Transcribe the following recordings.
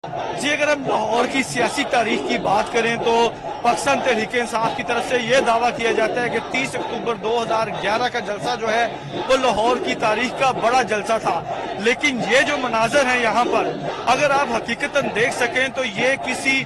جی اگر ہم لاہور کی سیاسی تاریخ کی بات کریں تو پاکستان تحریک انصاف کی طرف سے یہ دعویٰ کیا جاتا ہے کہ 30 اکتوبر 2011 کا جلسہ جو ہے وہ لاہور کی تاریخ کا بڑا جلسہ تھا، لیکن یہ جو مناظر ہیں یہاں پر اگر آپ حقیقتاً دیکھ سکیں تو یہ کسی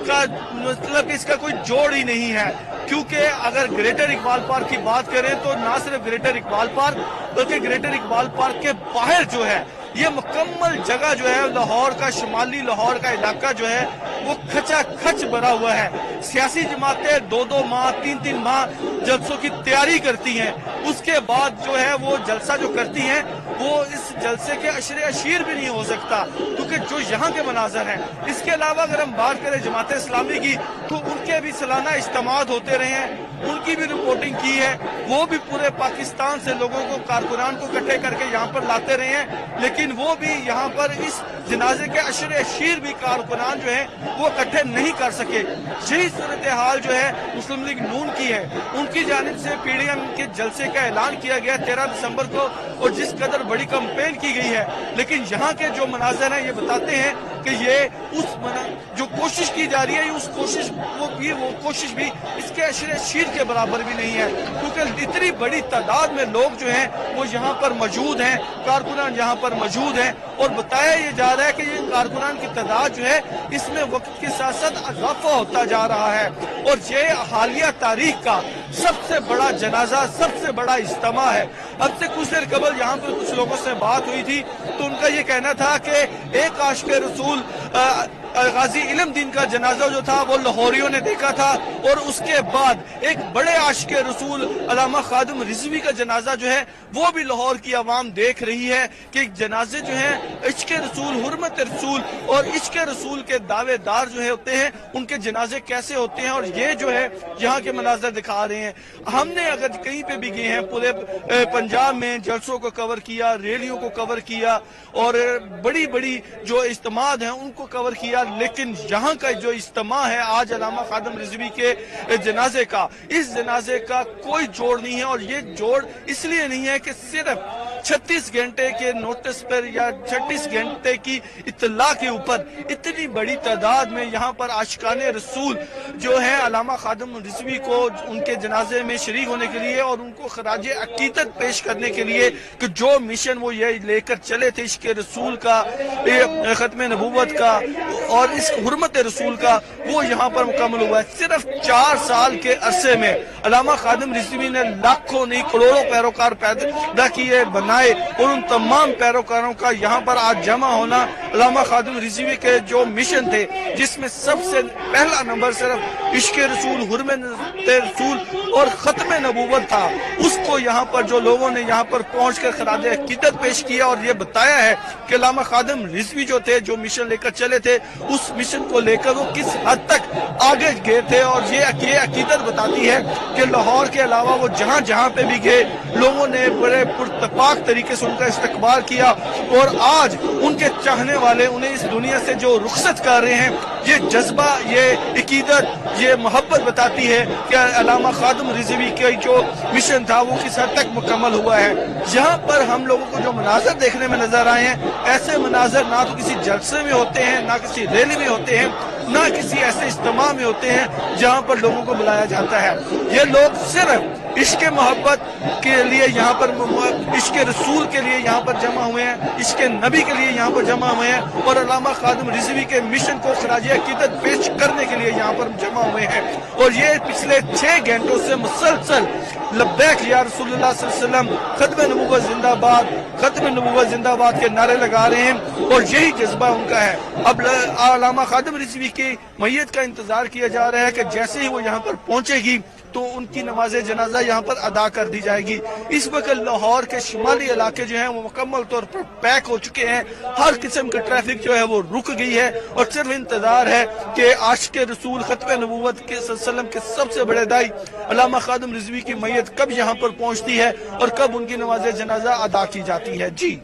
کا مطلب اس کا کوئی جوڑ ہی نہیں ہے، کیونکہ اگر گریٹر اقبال پارک کی بات کریں تو نہ صرف گریٹر اقبال پارک بلکہ گریٹر اقبال پارک کے باہر جو ہے یہ مکمل جگہ جو ہے لاہور کا شمالی لاہور کا علاقہ جو ہے وہ کھچا کھچ بھرا ہوا ہے۔ سیاسی جماعتیں دو ماہ تین ماہ جلسوں کی تیاری کرتی ہیں، اس کے بعد جو ہے وہ جلسہ جو کرتی ہیں وہ اس جلسے کے عشر اشیر بھی نہیں ہو سکتا، کیونکہ جو یہاں کے مناظر ہیں۔ اس کے علاوہ اگر ہم بات کریں جماعت اسلامی کی تو ان کے بھی سالانہ اجتماعات ہوتے رہے ہیں، ان کی بھی رپورٹنگ کی ہے، وہ بھی پورے پاکستان سے لوگوں کو کارکنان کو اکٹھے کر کے یہاں پر لاتے رہے ہیں، لیکن وہ بھی یہاں پر اس جنازے کے عشر اشیر بھی کارکنان جو ہیں وہ اکٹھے نہیں کر سکے۔ یہی صورتحال جو ہے مسلم لیگ نون کی ہے، ان کی جانب سے پی ڈی ایم کے جلسے کا اعلان کیا گیا 13 دسمبر کو، اور جس قدر بڑی کمپین کی گئی ہے، لیکن یہاں کے جو مناظر ہیں یہ بتاتے ہیں کہ یہ اس جو کوشش کی جا رہی ہے اس کوشش بھی اس کے عشر اشیر کے برابر بھی نہیں ہے، کیونکہ اتنی بڑی تعداد میں لوگ جو ہیں وہ یہاں پر موجود ہیں، کارکنان یہاں پر موجود ہیں، اور بتایا یہ جا رہا ہے کہ یہ کارکنان کی تعداد جو ہے اس میں وقت کے ساتھ ساتھ اضافہ ہوتا جا رہا ہے، اور یہ حالیہ تاریخ کا سب سے بڑا جنازہ، سب سے بڑا اجتماع ہے۔ اب سے کچھ دیر قبل یہاں پر کچھ لوگوں سے بات ہوئی تھی تو ان کا یہ کہنا تھا کہ ایک عاشق رسول غازی علم دین کا جنازہ جو تھا وہ لاہوریوں نے دیکھا تھا، اور اس کے بعد ایک بڑے عاشق رسول علامہ خادم رضوی کا جنازہ جو ہے وہ بھی لاہور کی عوام دیکھ رہی ہے کہ جنازے جو ہیں عشق رسول، حرمت رسول اور عشق رسول کے دعوے دار جو ہوتے ہیں ان کے جنازے کیسے ہوتے ہیں، اور یہ جو ہے یہاں کے مناظر دکھا رہے ہیں۔ ہم نے اگر کہیں پہ بھی گئے ہیں پورے پنجاب میں جلسوں کو کور کیا، ریلیوں کو کور کیا، اور بڑی بڑی جو اجتماعات ہیں ان کو کور کیا، لیکن یہاں کا جو اجتماع ہے آج علامہ خادم رضوی کے جنازے کا، اس جنازے کا کوئی جوڑ نہیں ہے، اور یہ جوڑ اس لیے نہیں ہے کہ صرف 36 گھنٹے کے نوٹس پر یا 36 گھنٹے کی اطلاع کے اوپر اتنی بڑی تعداد میں یہاں پر عاشقان رسول جو ہیں علامہ خادم رضوی کو ان کے جنازے میں شریک ہونے کے لیے اور ان کو خراج عقیدت پیش کرنے کے لیے کہ جو مشن وہ یہ لے کر چلے تھے عشق رسول کا، ختم نبوت کا اور اس حرمت رسول کا، وہ یہاں پر مکمل ہوا ہے۔ صرف 4 سال کے عرصے میں علامہ خادم رضوی نے لاکھوں نہیں کروڑوں پیروکار پیدا کیے، بنائے، اور ان تمام پیروکاروں کا یہاں پر آج جمع ہونا علامہ خادم رضوی کے جو مشن تھے جس میں سب سے پہلا نمبر صرف عشق رسول، حرمت رسول اور ختم نبوت تھا، اس کو یہاں پر جو لوگوں نے یہاں پر پہنچ کر خراج عقیدت پیش کیا اور یہ بتایا ہے کہ علامہ خادم رضوی جو تھے جو مشن لے کر چلے تھے اس مشن کو لے کر وہ کس حد تک آگے گئے تھے، اور یہ عقیدت بتاتی ہے کہ لاہور کے علاوہ وہ جہاں جہاں پہ بھی گئے لوگوں نے بڑے پرتپاک طریقے سے ان کا استقبال کیا، اور آج ان کے چاہنے والے انہیں اس دنیا سے جو رخصت کر رہے ہیں، یہ جذبہ، یہ عقیدت، یہ محبت بتاتی ہے کہ علامہ خادم رضوی کا جو مشن تھا وہ کس حد تک مکمل ہوا ہے۔ یہاں پر ہم لوگوں کو جو مناظر دیکھنے میں نظر آئے ہیں، ایسے مناظر نہ تو کسی جلسے میں ہوتے ہیں، نہ کسی ریلی میں ہوتے ہیں، نہ کسی ایسے اجتماع میں ہوتے ہیں جہاں پر لوگوں کو بلایا جاتا ہے۔ یہ لوگ صرف عشق محبت کے لیے یہاں پر، عشق رسول کے لیے یہاں پر جمع ہوئے ہیں، عشق نبی کے لیے یہاں پر جمع ہوئے ہیں، اور علامہ خادم رضوی کے مشن کو خراج عقیدت پیش کرنے کے لیے یہاں پر جمع ہوئے ہیں، اور یہ پچھلے 6 گھنٹوں سے مسلسل لبیک یا رسول اللہ صلی اللہ علیہ وسلم، ختم نبوت زندہ باد، ختم نبوت زندہ باد کے نعرے لگا رہے ہیں، اور یہی جذبہ ان کا ہے۔ اب علامہ خادم رضوی کی میت کا انتظار کیا جا رہا ہے کہ جیسے ہی وہ یہاں پر پہنچے گی تو ان کی نماز جنازہ یہاں پر ادا کر دی جائے گی۔ اس وقت لاہور کے شمالی علاقے جو ہیں وہ مکمل طور پر پیک ہو چکے ہیں، ہر قسم کا ٹریفک جو ہے وہ رک گئی ہے، اور صرف انتظار ہے کہ عاشق رسول، ختم نبوت کے صلی اللہ علیہ وسلم کے سب سے بڑے دائی علامہ خادم رضوی کی میت کب یہاں پر پہنچتی ہے اور کب ان کی نماز جنازہ ادا کی جاتی ہے۔ جی